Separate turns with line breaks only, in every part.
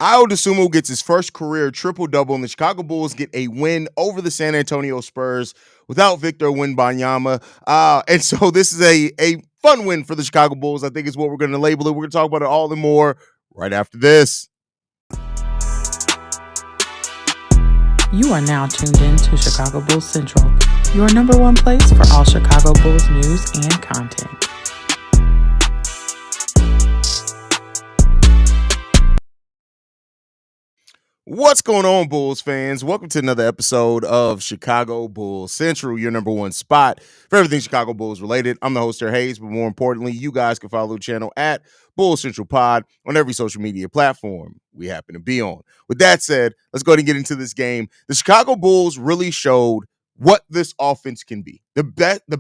Ayo Dosunmu gets his first career triple-double, and the Chicago Bulls get a win over the San Antonio Spurs without Victor Wembanyama. And so this is a fun win for the Chicago Bulls, I think is what we're going to label it. We're going to talk about it all and more right after this.
You are now tuned in to Chicago Bulls Central, your number one place for all Chicago Bulls news and content.
What's going on, Bulls fans? Welcome to another episode of Chicago Bulls Central, your number one spot for everything Chicago Bulls related. I'm the host here, Haize, but more importantly, you guys can follow the channel at Bulls Central Pod on every social media platform we happen to be on. With that said, let's go ahead and get into this game. The Chicago Bulls really showed what this offense can be. The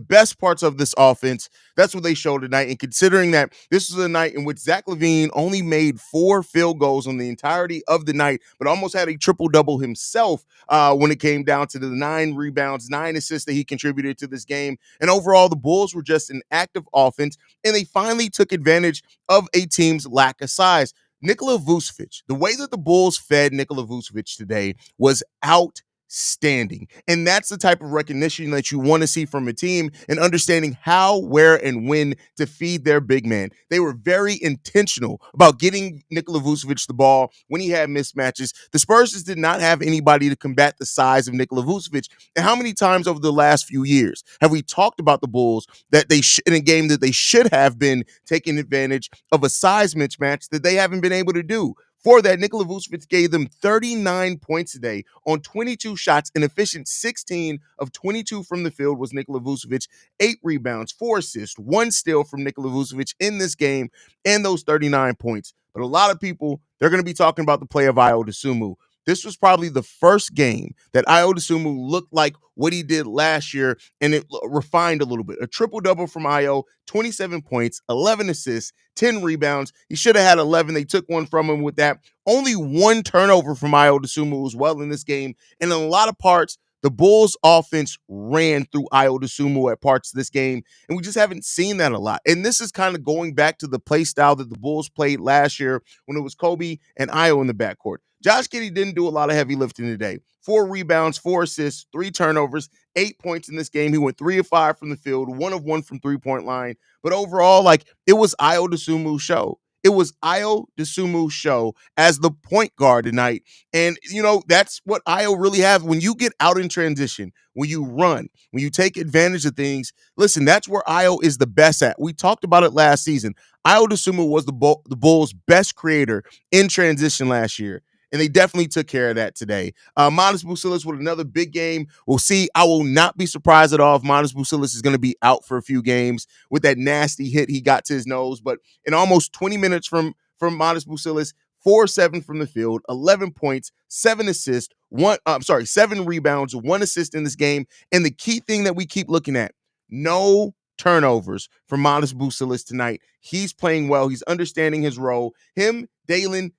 best parts of this offense, that's what they showed tonight. And considering that this was a night in which Zach LaVine only made 4 field goals on the entirety of the night, but almost had a triple-double himself when it came down to the 9 rebounds, 9 assists that he contributed to this game. And overall, the Bulls were just an active offense, and they finally took advantage of a team's lack of size. Nikola Vucevic, the way that the Bulls fed Nikola Vucevic today was outstanding. And that's the type of recognition that you want to see from a team and understanding how, where, and when to feed their big man. They were very intentional about getting Nikola Vucevic the ball when he had mismatches. The Spurs just did not have anybody to combat the size of Nikola Vucevic. And how many times over the last few years have we talked about the Bulls that they in a game that they should have been taking advantage of a size mismatch that they haven't been able to do? For that, Nikola Vucevic gave them 39 points today on 22 shots, an efficient 16 of 22 from the field was Nikola Vucevic, 8 rebounds, 4 assists, 1 steal from Nikola Vucevic in this game, and those 39 points. But a lot of people, they're going to be talking about the play of Ayo Dosunmu. This was probably the first game that Ayo Dosunmu looked like what he did last year, and it refined a little bit. A triple-double from Ayo, 27 points, 11 assists, 10 rebounds. He should have had 11. They took one from him with that. Only 1 turnover from Ayo Dosunmu as well in this game. And in a lot of parts, the Bulls offense ran through Ayo Dosunmu at parts of this game, and we just haven't seen that a lot. And this is kind of going back to the play style that the Bulls played last year when it was Kobe and Ayo in the backcourt. Josh Giddey didn't do a lot of heavy lifting today. 4 rebounds, 4 assists, 3 turnovers, 8 points in this game. He went 3 of 5 from the field, 1 of 1 from three-point line. But overall, it was Ayo Dosunmu's show. It was Ayo Dosunmu's show as the point guard tonight. And, that's what Ayo really has. When you get out in transition, when you run, when you take advantage of things, listen, that's where Ayo is the best at. We talked about it last season. Ayo Dosunmu was the Bulls' best creator in transition last year. And they definitely took care of that today. Modest Buzelis with another big game. We'll see. I will not be surprised at all if Modest Buzelis is going to be out for a few games with that nasty hit he got to his nose. But in almost 20 minutes from Modest Buzelis, 4-7 from the field, 11 points, 7 assists, 7 rebounds, 1 assist in this game. And the key thing that we keep looking at, no turnovers from Modest Buzelis tonight. He's playing well. He's understanding his role. Him, Jalen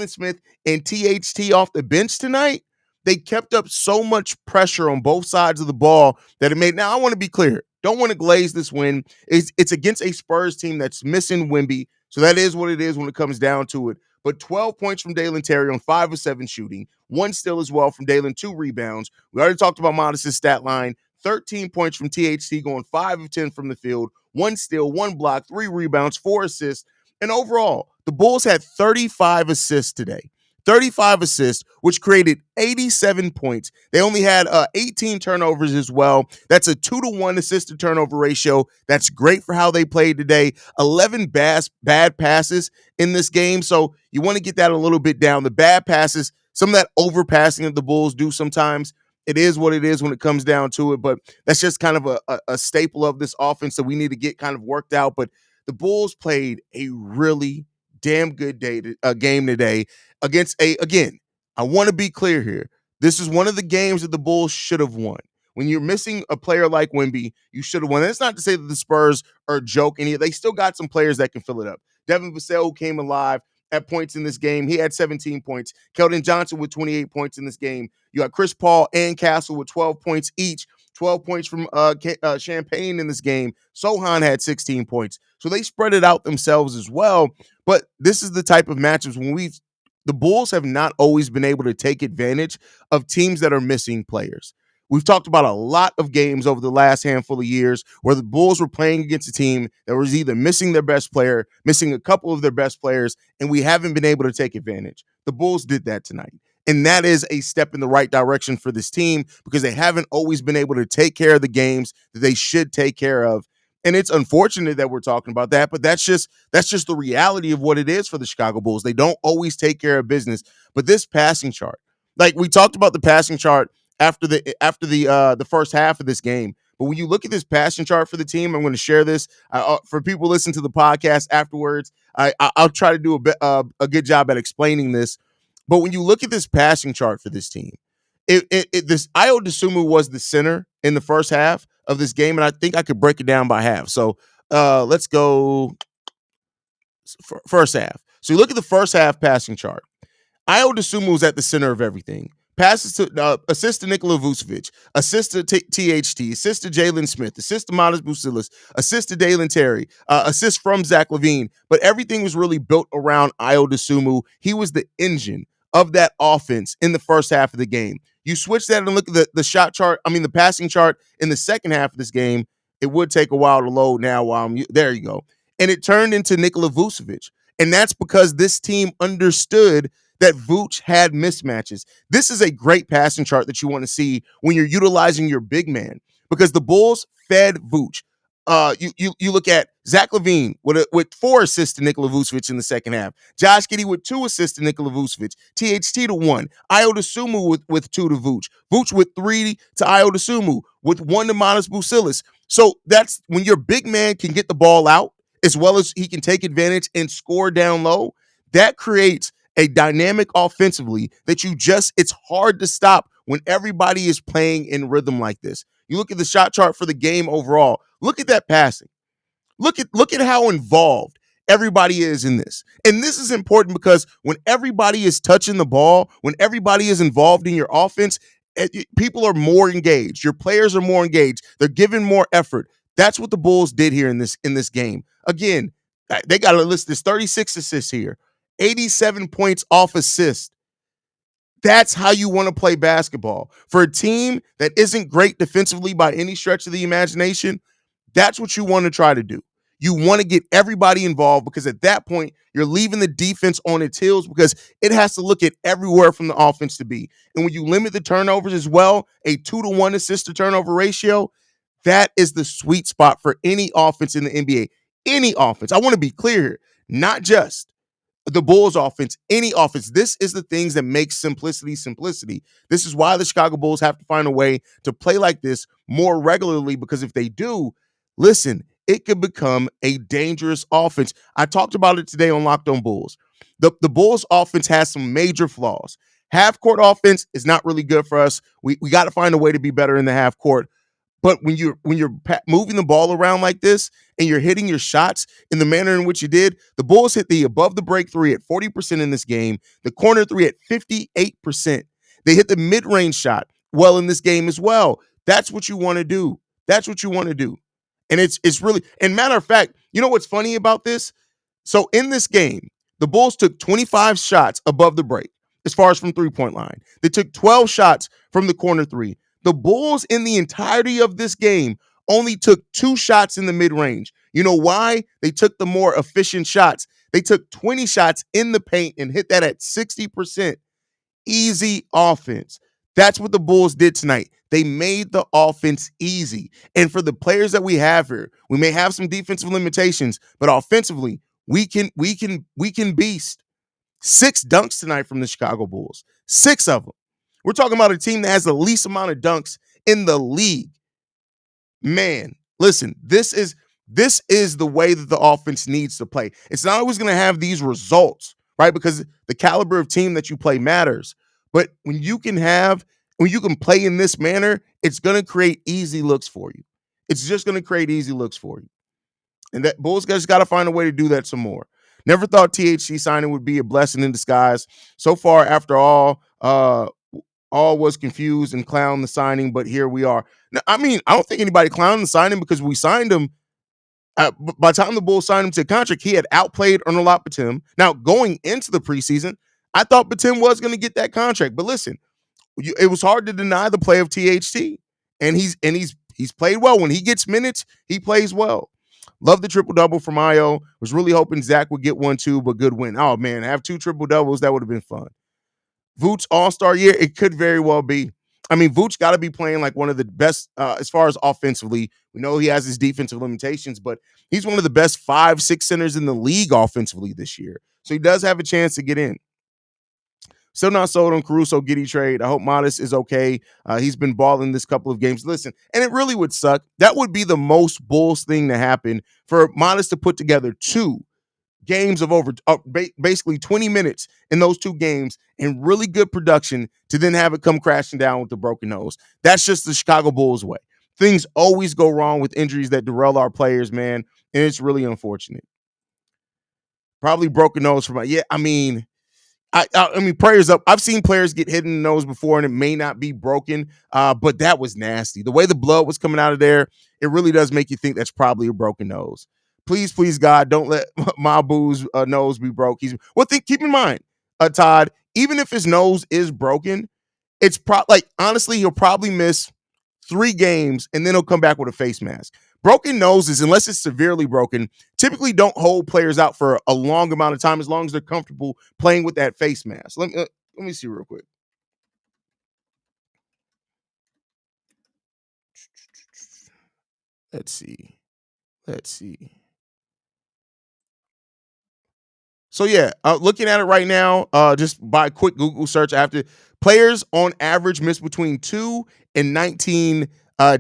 Smith, and THT off the bench tonight, they kept up so much pressure on both sides of the ball that it made. Now, I want to be clear. Don't want to glaze this win. It's against a Spurs team that's missing Wemby, so that is what it is when it comes down to it. But 12 points from Dalen Terry on 5 of 7 shooting, 1 steal as well from Dalen, 2 rebounds. We already talked about Modest's stat line. 13 points from THT, going 5 of 10 from the field, 1 steal, 1 block, 3 rebounds, 4 assists. And overall, the Bulls had 35 assists today. 35 assists, which created 87 points. They only had 18 turnovers as well. That's a 2-to-1 assist to turnover ratio. That's great for how they played today. 11 bad passes in this game. So you want to get that a little bit down. The bad passes, some of that overpassing that the Bulls do sometimes, it is what it is when it comes down to it, but that's just kind of a staple of this offense that we need to get kind of worked out. But the Bulls played a really damn good game today against again, I want to be clear here. This is one of the games that the Bulls should have won. When you're missing a player like Wemby, you should have won. And it's not to say that the Spurs are a joke. They still got some players that can fill it up. Devin Vassell came alive at points in this game. He had 17 points. Keldon Johnson with 28 points in this game. You got Chris Paul and Castle with 12 points each. 12 points from Champagne in this game. Sohan had 16 points. So they spread it out themselves as well. But this is the type of matchups when we've the Bulls have not always been able to take advantage of teams that are missing players. We've talked about a lot of games over the last handful of years where the Bulls were playing against a team that was either missing their best player, missing a couple of their best players, and we haven't been able to take advantage. The Bulls did that tonight. And that is a step in the right direction for this team because they haven't always been able to take care of the games that they should take care of. And it's unfortunate that we're talking about that, but that's just the reality of what it is for the Chicago Bulls. They don't always take care of business. But this passing chart, like we talked about the passing chart after the first half of this game. But when you look at this passing chart for the team, I'm going to share this for people listening to the podcast afterwards. I'll try to do a good job at explaining this. But when you look at this passing chart for this team, this Ayo Dosunmu was the center in the first half of this game, and I think I could break it down by half. So let's go first half. So you look at the first half passing chart. Ayo Dosunmu is at the center of everything. Passes to assist to Nikola Vucevic, assist to THT, assist to Jalen Smith, assist to Buzelis, assist to Dalen Terry, assist from Zach LaVine. But everything was really built around Ayo Dosunmu. He was the engine of that offense in the first half of the game. You switch that and look at the shot chart, the passing chart in the second half of this game. It would take a while to load now there you go. And it turned into Nikola Vucevic. And that's because this team understood that Vooch had mismatches. This is a great passing chart that you want to see when you're utilizing your big man because the Bulls fed Vooch. You look at Zach LaVine with 4 assists to Nikola Vucevic in the second half. Josh Giddey with 2 assists to Nikola Vucevic. THT to 1. Ayo Dosunmu with 2 to Vooch. Vooch with 3 to Ayo Dosunmu with 1 to Buzelis. So that's when your big man can get the ball out as well as he can take advantage and score down low. That creates a dynamic offensively that it's hard to stop when everybody is playing in rhythm like this. You look at the shot chart for the game overall. Look at that passing. Look at how involved everybody is in this. And this is important because when everybody is touching the ball, when everybody is involved in your offense, people are more engaged. Your players are more engaged. They're giving more effort. That's what the Bulls did here in this game. Again, they got to list this 36 assists here. 87 points off assist. That's how you want to play basketball. For a team that isn't great defensively by any stretch of the imagination, that's what you want to try to do. You want to get everybody involved because at that point, you're leaving the defense on its heels because it has to look at everywhere from the offense to be. And when you limit the turnovers as well, a 2-to-1 assist to turnover ratio, that is the sweet spot for any offense in the NBA. Any offense. I want to be clear here, not just the Bulls offense, any offense. This is the things that make simplicity. This is why the Chicago Bulls have to find a way to play like this more regularly because if they do, listen, it could become a dangerous offense. I talked about it today on Locked On Bulls. The Bulls offense has some major flaws. Half-court offense is not really good for us. We got to find a way to be better in the half court. But when you're moving the ball around like this and you're hitting your shots in the manner in which you did, the Bulls hit the above the break 3 at 40% in this game, the corner 3 at 58%. They hit the mid-range shot well in this game as well. That's what you want to do. And it's really, and matter of fact, you know what's funny about this? So in this game, the Bulls took 25 shots above the break as far as from three-point line. They took 12 shots from the corner 3. The Bulls in the entirety of this game only took 2 shots in the mid-range. You know why? They took the more efficient shots. They took 20 shots in the paint and hit that at 60%. Easy offense. That's what the Bulls did tonight. They made the offense easy. And for the players that we have here, we may have some defensive limitations, but offensively, we can beast. 6 dunks tonight from the Chicago Bulls. 6 of them. We're talking about a team that has the least amount of dunks in the league. Man, listen, this is the way that the offense needs to play. It's not always going to have these results, right? Because the caliber of team that you play matters. But when you can play in this manner, it's going to create easy looks for you. It's just going to create easy looks for you. And that Bulls guys got to find a way to do that some more. Never thought THC signing would be a blessing in disguise. So far, after all was confused and clowned the signing, but here we are. Now, I don't think anybody clowned the signing because we signed him. By the time the Bulls signed him to a contract, he had outplayed Onuralp Bitim. Now, going into the preseason, I thought Batum was going to get that contract, but listen, it was hard to deny the play of THT, and he's played well. When he gets minutes, he plays well. Love the triple double from Ayo. Was really hoping Zach would get one too, but good win. Oh man, have two triple doubles, that would have been fun. Vooch All-Star year, it could very well be. I mean, Vooch got to be playing like one of the best as far as offensively. We know he has his defensive limitations, but he's one of the best 5-6 centers in the league offensively this year. So he does have a chance to get in. Still not sold on Caruso Giddey trade. I hope Modest is okay. He's been balling this couple of games. Listen, and it really would suck. That would be the most Bulls thing to happen for Modest to put together two games of over basically 20 minutes in those two games and really good production to then have it come crashing down with the broken nose. That's just the Chicago Bulls way. Things always go wrong with injuries that derail our players, man, and it's really unfortunate. Probably broken nose for I mean, prayers up. I've seen players get hit in the nose before, and it may not be broken, but that was nasty. The way the blood was coming out of there, it really does make you think that's probably a broken nose. Please, please, God, don't let Mabu's nose be broke. Keep in mind, Todd, even if his nose is broken, it's honestly, he'll probably miss 3 games, and then he'll come back with a face mask. Broken noses, unless it's severely broken, typically don't hold players out for a long amount of time as long as they're comfortable playing with that face mask. Let me see real quick. Let's see. So yeah, looking at it right now, just by a quick Google search, after players on average miss between 2 and 19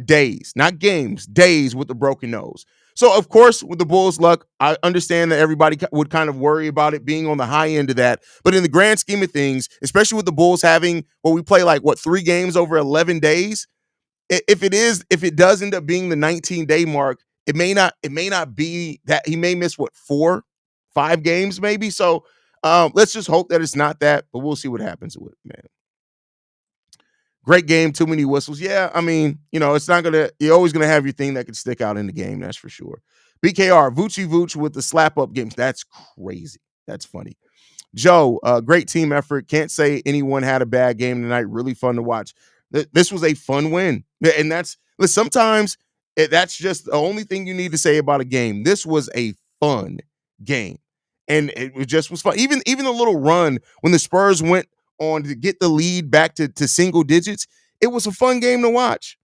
days, not games, days with the broken nose. So of course, with the Bulls' luck, I understand that everybody would kind of worry about it being on the high end of that. But in the grand scheme of things, especially with the Bulls having we play 3 games over 11 days, if it does end up being the 19-day mark, it may not be that. He may miss 4-5 games maybe. So let's just hope that it's not that, but we'll see what happens with it, man. Great game, too many whistles. Yeah, I mean, it's not you're always gonna have your thing that can stick out in the game, that's for sure. BKR, Vooch with the slap up games. That's crazy. That's funny. Joe, great team effort. Can't say anyone had a bad game tonight. Really fun to watch. This was a fun win. And sometimes that's just the only thing you need to say about a game. This was a fun game. And it just was fun. Even the little run when the Spurs went on to get the lead back to single digits, it was a fun game to watch.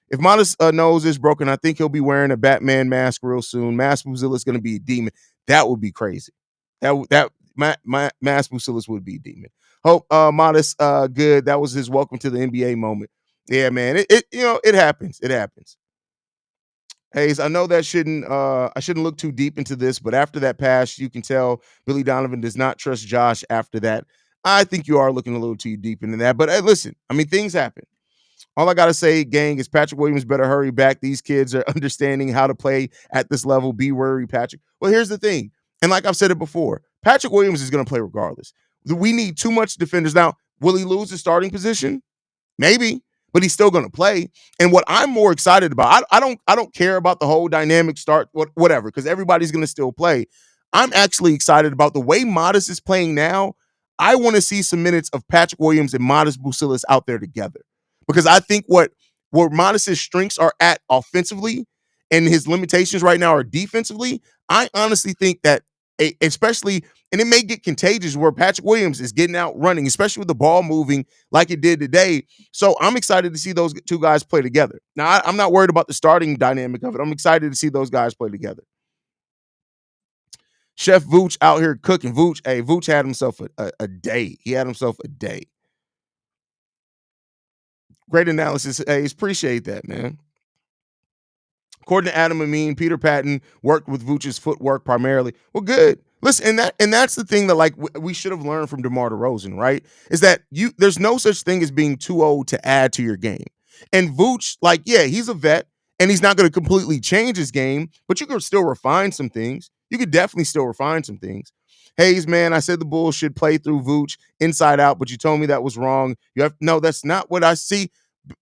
If Modest nose is broken, I think he'll be wearing a Batman mask real soon. Mask Buzelis is going to be a demon. That would be crazy. That Mass Buzelis would be a demon. Hope Modest good. That was his welcome to the NBA moment. Yeah, man. It happens. It happens. Haize, I know that I shouldn't look too deep into this, but after that pass, you can tell Billy Donovan does not trust Josh after that. I think you are looking a little too deep into that. But hey, listen, I mean, things happen. All I got to say, gang, is Patrick Williams better hurry back. These kids are understanding how to play at this level. Be worried, Patrick. Well, here's the thing. And like I've said it before, Patrick Williams is going to play regardless. We need too much defenders. Now, will he lose his starting position? Maybe, but he's still going to play. And what I'm more excited about, I don't care about the whole dynamic start, whatever, because everybody's going to still play. I'm actually excited about the way Modest is playing now. I want to see some minutes of Patrick Williams and Modest Buzelis out there together. Because I think where Modest's strengths are at offensively and his limitations right now are defensively, I honestly think that especially, and it may get contagious where Patrick Williams is getting out running, especially with the ball moving like it did today. So I'm excited to see those two guys play together. Now, I'm not worried about the starting dynamic of it. I'm excited to see those guys play together. Chef Vooch out here cooking. Vooch had himself a day. He had himself a day. Great analysis, Haize. Appreciate that, man. According to Adam Amin, Peter Patton worked with Vooch's footwork primarily. Well, good. Listen, and that's the thing that we should have learned from DeMar DeRozan, right? Is that there's no such thing as being too old to add to your game. And Vooch, he's a vet and he's not going to completely change his game, but you can still refine some things. You could definitely still refine some things. Haize, man, I said the Bulls should play through Vooch inside out, but you told me that was wrong. No, that's not what I see.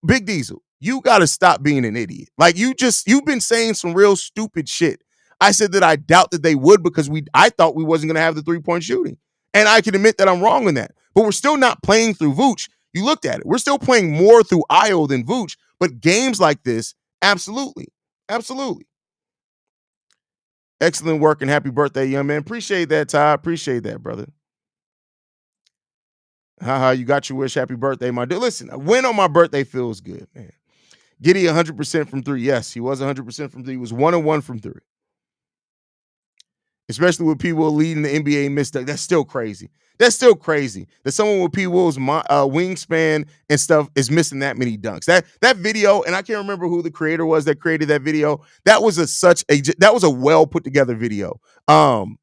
Big Diesel, you got to stop being an idiot. You've been saying some real stupid shit. I said that I doubt that they would because I thought we wasn't going to have the 3-point shooting. And I can admit that I'm wrong in that. but we're still not playing through Vooch. You looked at it. We're still playing more through Ayo than Vooch, but games like this, absolutely. Absolutely. Excellent work and happy birthday, young man. Appreciate that, Ty. Appreciate that, brother. Haha, you got your wish. Happy birthday, my dude. Listen, a win on my birthday feels good, man. Giddy 100% from three. Yes, he was 100% from three. He was 1-1 from three. Especially with P. Will leading the NBA missed. That's still crazy. That's still crazy that someone with P. Will's wingspan and stuff is missing that many dunks. That video, and I can't remember who the creator was that created that video. That was a well put together video.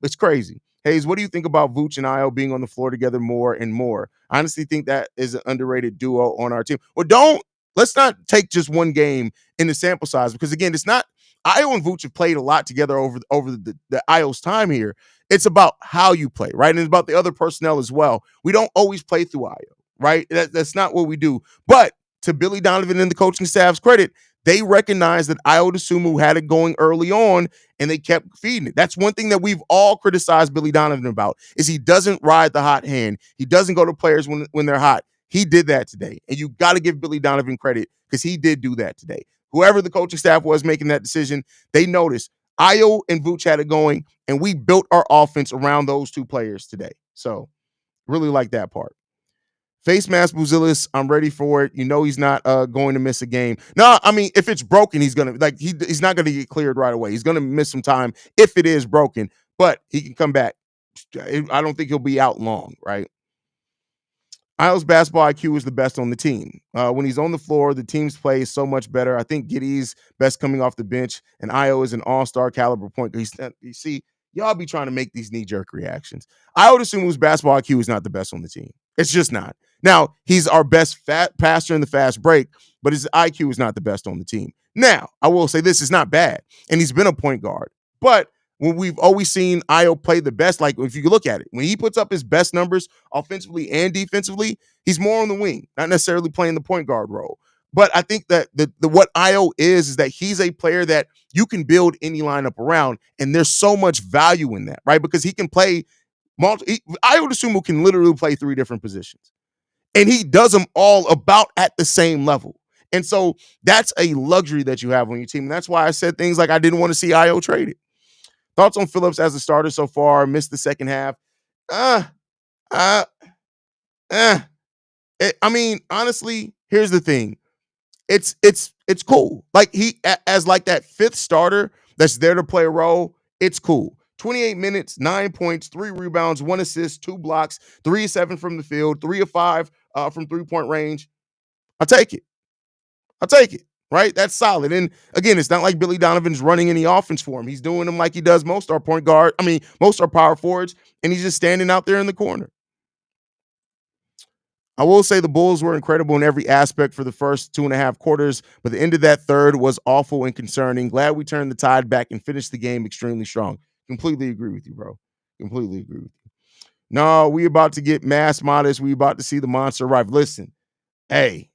It's crazy. Hayes, what do you think about Vooch and Ayo being on the floor together more and more? I honestly think that is an underrated duo on our team. Well, let's not take just one game in the sample size, because again, it's not. Ayo and Vooch have played a lot together over the Ayo's time here. It's about how you play, right? And it's about the other personnel as well. We don't always play through Ayo, right? That's not what we do. But to Billy Donovan and the coaching staff's credit, they recognized that Ayo Dosunmu had it going early on, and they kept feeding it. That's one thing that we've all criticized Billy Donovan about, is he doesn't ride the hot hand. He doesn't go to players when they're hot. He did that today. And you got to give Billy Donovan credit, because he did do that today. Whoever the coaching staff was making that decision, they noticed Ayo and Vooch had it going, and we built our offense around those two players today. So really like that part. Face mask Buzelis, I'm ready for it. You know he's not going to miss a game. No, I mean, if it's broken, he's not gonna get cleared right away. He's gonna miss some time if it is broken, but he can come back. I don't think he'll be out long, right? Ayo's basketball IQ is the best on the team. When he's on the floor, the team's play is so much better. I think Giddy's best coming off the bench, and Ayo is an all-star caliber point. You see, y'all be trying to make these knee-jerk reactions. Ayo Dosunmu's basketball IQ is not the best on the team. It's just not. Now, he's our best passer in the fast break, but his IQ is not the best on the team. Now, I will say this is not bad, and he's been a point guard. But when we've always seen Ayo play the best, like if you look at it, when he puts up his best numbers offensively and defensively, he's more on the wing, not necessarily playing the point guard role. But I think that the what Ayo is that he's a player that you can build any lineup around, and there's so much value in that, right? Because he can play Ayo Dosunmu can literally play three different positions, and he does them all about at the same level. And so that's a luxury that you have on your team. And that's why I said things like I didn't want to see Ayo traded. Thoughts on Phillips as a starter so far? Missed the second half. I mean, honestly, here's the thing. It's cool. Like he as like that fifth starter that's there to play a role. It's cool. 28 minutes, 9 points, 3 rebounds, 1 assist, 2 blocks, 3 of 7 from the field, 3 of 5 from 3-point range. I'll take it. Right? That's solid. And again, it's not like Billy Donovan's running any offense for him. He's doing them like he does most our most our power forwards, and he's just standing out there in the corner. I will say the Bulls were incredible in every aspect for the first 2.5 quarters, but the end of that third was awful and concerning. Glad we turned the tide back and finished the game extremely strong. Completely agree with you, bro. Completely agree with you. No, we about to get mass modest. We about to see the monster arrive. Listen, hey,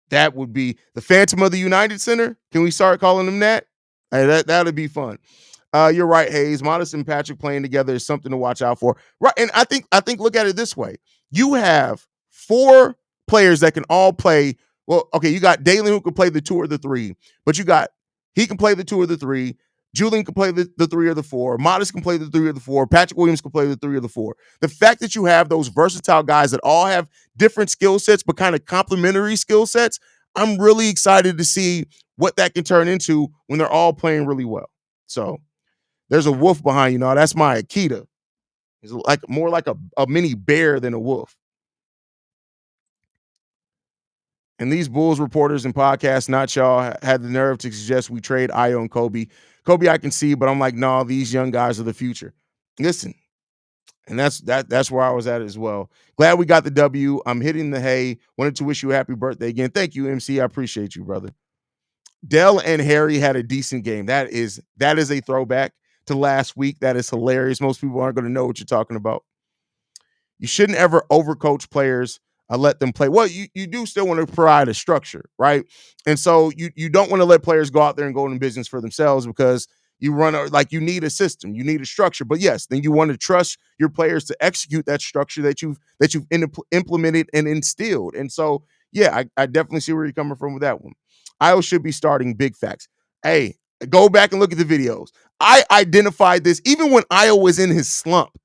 that would be the Phantom of the United Center. Can we start calling them that? Hey, that'd be fun. You're right, Hayes. Modest and Patrick playing together is something to watch out for. Right, and I think look at it this way. You have 4 players that can all play. Well, okay, you got Dalen who can play the 2 or the 3, but he can play the 2 or the 3. Julian can play the 3 or the 4. Modest can play the 3 or the 4. Patrick Williams can play the 3 or the 4. The fact that you have those versatile guys that all have different skill sets, but kind of complementary skill sets, I'm really excited to see what that can turn into when they're all playing really well. So there's a wolf behind you now. That's my Akita. It's like more like a mini bear than a wolf. And these Bulls reporters and podcasts, not y'all, had the nerve to suggest we trade Ayo and Kobe. Kobe, I can see, but I'm like, no, these young guys are the future. Listen, and that's where I was at as well. Glad we got the W. I'm hitting the hay. Wanted to wish you a happy birthday again. Thank you, MC. I appreciate you, brother. Dell and Harry had a decent game. That is a throwback to last week. That is hilarious. Most people aren't going to know what you're talking about. You shouldn't ever overcoach players. Let them play. Well, you do still want to provide a structure, right? And so you don't want to let players go out there and go into business for themselves, because You run like you need a system, you need a structure. But yes, then you want to trust your players to execute that structure that you've implemented and instilled. And so, yeah, I definitely see where you're coming from with that one. Io should be starting. Big facts. Hey, go back and look at the videos. I identified this even when Io was in his slump.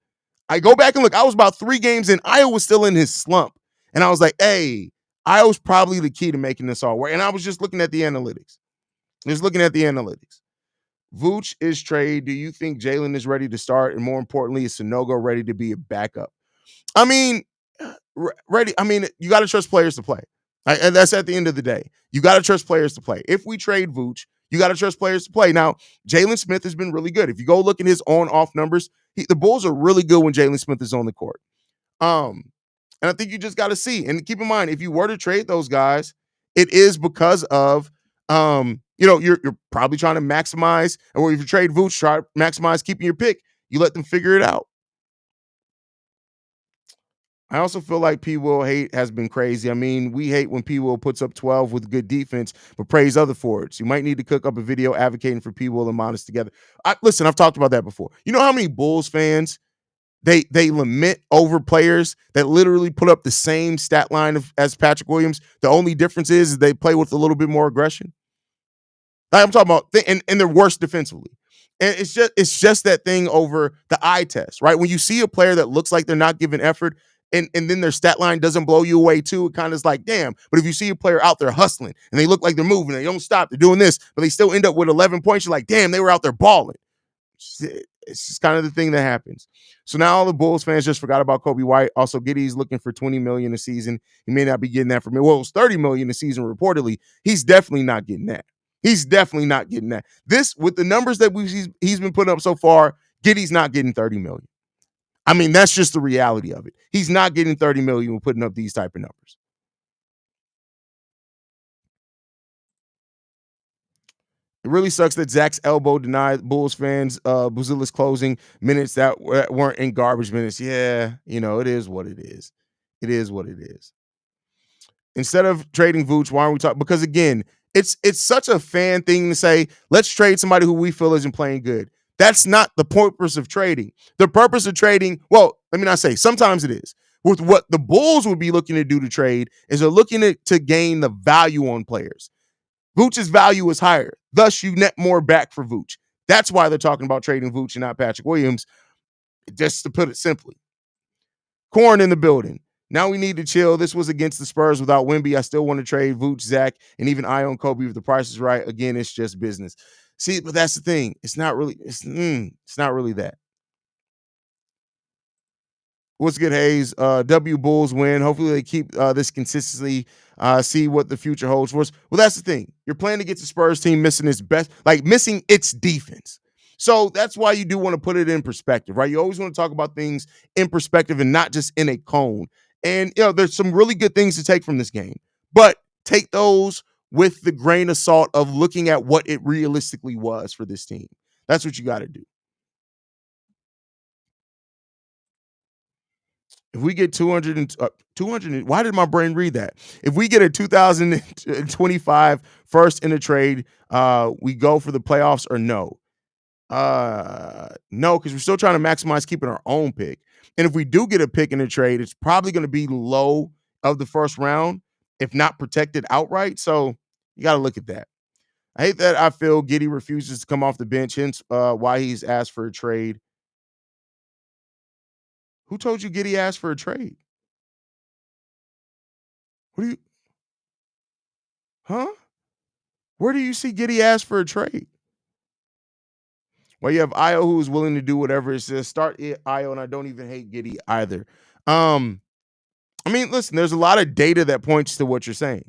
I go back and look. I was about 3 games in. Io was still in his slump, and I was like, "Hey, Io's probably the key to making this all work." And I was just looking at the analytics. Just looking at the analytics. Vooch is trade. Do you think Jalen is ready to start? And more importantly, is Sanogo ready to be a backup? I mean, ready. I mean, you got to trust players to play. And that's at the end of the day. You got to trust players to play. If we trade Vooch, you got to trust players to play. Now, Jalen Smith has been really good. If you go look at his on-off numbers, the Bulls are really good when Jalen Smith is on the court. And I think you just got to see. And keep in mind, if you were to trade those guys, it is because of you're probably trying to maximize, or if you trade Vooch, try to maximize keeping your pick. You let them figure it out. I also feel like P. Will hate has been crazy. I mean, we hate when P. Will puts up 12 with good defense, but praise other forwards. You might need to cook up a video advocating for P. Will and Monis together. Listen, I've talked about that before. You know how many Bulls fans they lament over players that literally put up the same stat line as Patrick Williams. The only difference is they play with a little bit more aggression. I'm talking about, and they're worse defensively. And it's just that thing over the eye test, right? When you see a player that looks like they're not giving effort, and then their stat line doesn't blow you away too, it kind of is like, damn. But if you see a player out there hustling and they look like they're moving, they don't stop, they're doing this, but they still end up with 11 points, you're like, damn, they were out there balling. It's just kind of the thing that happens. So now all the Bulls fans just forgot about Kobe White. Also, Giddey's looking for $20 million a season. He may not be getting that from me. Well, it was $30 million a season reportedly. He's definitely not getting that. He's definitely not getting that. This, with the numbers that he's been putting up so far, Giddey's not getting $30 million. I mean, that's just the reality of it. He's not getting $30 million when putting up these type of numbers. It really sucks that Zach's elbow denied Bulls fans Buzelis closing minutes that weren't in garbage minutes. Yeah, it is what it is. It is what it is. Instead of trading Vooch, why aren't we talking? Because again, it's such a fan thing to say, let's trade somebody who we feel isn't playing good. That's not the purpose of trading. The purpose of trading, well, let me not say, sometimes it is. With what the Bulls would be looking to do to trade is they're looking to gain the value on players. Vooch's value is higher. Thus, you net more back for Vooch. That's why they're talking about trading Vooch and not Patrick Williams, just to put it simply. Corn in the building. Now we need to chill. This was against the Spurs without Wemby. I still want to trade Vooch, Zach, and even Ayo and Kobe if the price is right. Again, it's just business. See, but that's the thing. It's not really, it's not really that. What's good, Haize? W Bulls win. Hopefully they keep this consistency. See what the future holds for us. Well, that's the thing. You're playing against the Spurs team missing its best, like missing its defense. So that's why you do want to put it in perspective, right? You always want to talk about things in perspective and not just in a cone. And there's some really good things to take from this game, but take those with the grain of salt of looking at what it realistically was for this team. That's what you got to do. If we get 200, why did my brain read that? If we get a 2025 first in a trade, we go for the playoffs or no? No, because we're still trying to maximize keeping our own pick. And if we do get a pick in a trade, it's probably going to be low of the first round, if not protected outright. So you got to look at that. I hate that I feel Giddey refuses to come off the bench, hence why he's asked for a trade. Who told you Giddey asked for a trade? What do you, huh? Where do you see Giddey ask for a trade? Well, you have Ayo who is willing to do whatever it says. Start Ayo, and I don't even hate Giddey either. I mean, listen, there's a lot of data that points to what you're saying.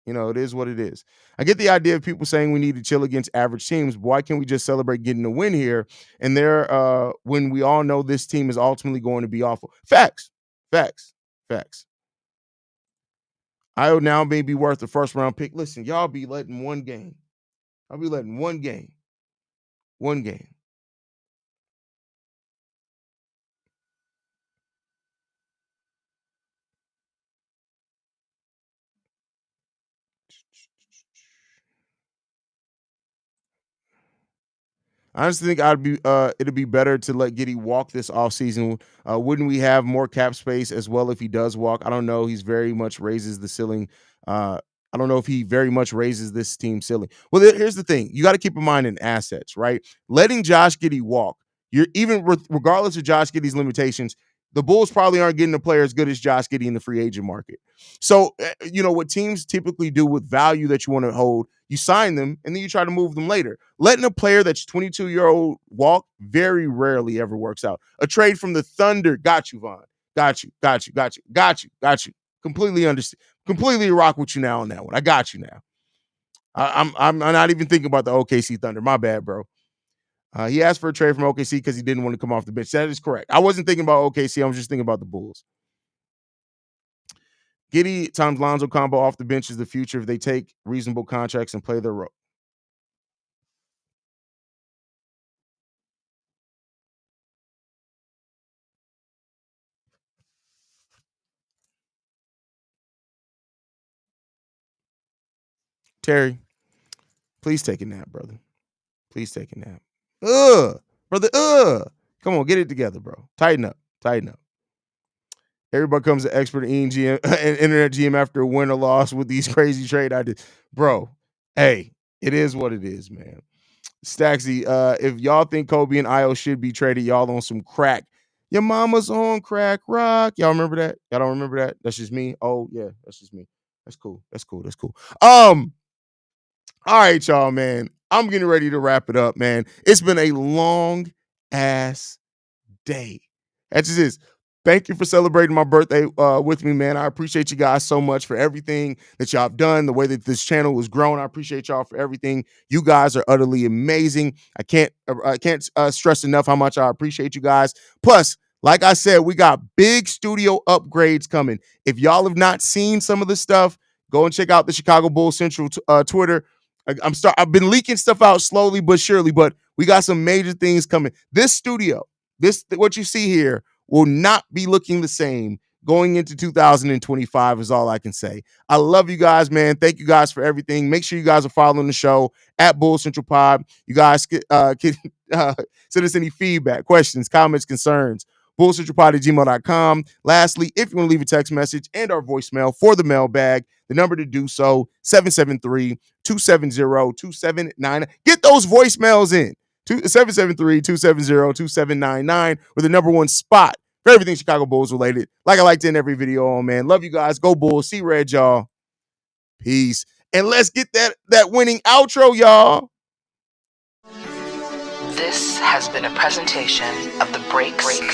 It is what it is. I get the idea of people saying we need to chill against average teams. But why can't we just celebrate getting a win here? And when we all know this team is ultimately going to be awful. Facts. Ayo now may be worth the first round pick. Listen, y'all be letting one game. I'll be letting one game. One game. I honestly think it'd be better to let Giddey walk this offseason. Wouldn't we have more cap space as well if he does walk? I don't know. He's very much raises the ceiling. I don't know if he very much raises this team ceiling. Well, here's the thing: you got to keep in mind in assets, right? Letting Josh Giddey walk, you're even regardless of Josh Giddey's limitations, the Bulls probably aren't getting a player as good as Josh Giddey in the free agent market. So, what teams typically do with value that you want to hold, you sign them and then you try to move them later. Letting a player that's 22-year-old walk very rarely ever works out. A trade from the Thunder, got you, Vaughn. Got you. Completely understand. Completely rock with you now on that one. I got you now. I'm not even thinking about the OKC Thunder. My bad, bro. He asked for a trade from OKC because he didn't want to come off the bench. That is correct. I wasn't thinking about OKC. I was just thinking about the Bulls. Giddey times Lonzo combo off the bench is the future if they take reasonable contracts and play their role. Terry, please take a nap, brother. Please take a nap. Brother. Come on, get it together, bro. Tighten up. Everybody becomes an expert in GM and internet GM after a win or loss with these crazy trade ideas. Bro, hey, it is what it is, man. Staxy, if y'all think Kobe and Ayo should be traded, y'all on some crack. Your mama's on crack rock. Y'all remember that? Y'all don't remember that? That's just me. Oh, yeah, that's just me. That's cool. All right, y'all, man. I'm getting ready to wrap it up, man. It's been a long ass day. That just is. Thank you for celebrating my birthday with me, man. I appreciate you guys so much for everything that y'all have done, the way that this channel was grown. I appreciate y'all for everything. You guys are utterly amazing. I can't stress enough how much I appreciate you guys. Plus, like I said, we got big studio upgrades coming. If y'all have not seen some of the stuff, go and check out the Chicago Bulls Central Twitter. I've been leaking stuff out slowly but surely, but we got some major things coming. This studio, what you see here, will not be looking the same going into 2025 is all I can say. I love you guys, man. Thank you guys for everything. Make sure you guys are following the show at Bull Central Pod. You guys can send us any feedback, questions, comments, concerns. bullcentralpod@gmail.com. Lastly, if you want to leave a text message and our voicemail for the mailbag, the number to do so, 773-270-2799. Get those voicemails in. 773-270-2799 with the number one spot for everything Chicago Bulls related. Like I like to end every video on, man. Love you guys. Go Bulls. See red, y'all. Peace. And let's get that winning outro, y'all.
This has been a presentation of the Breaks Media.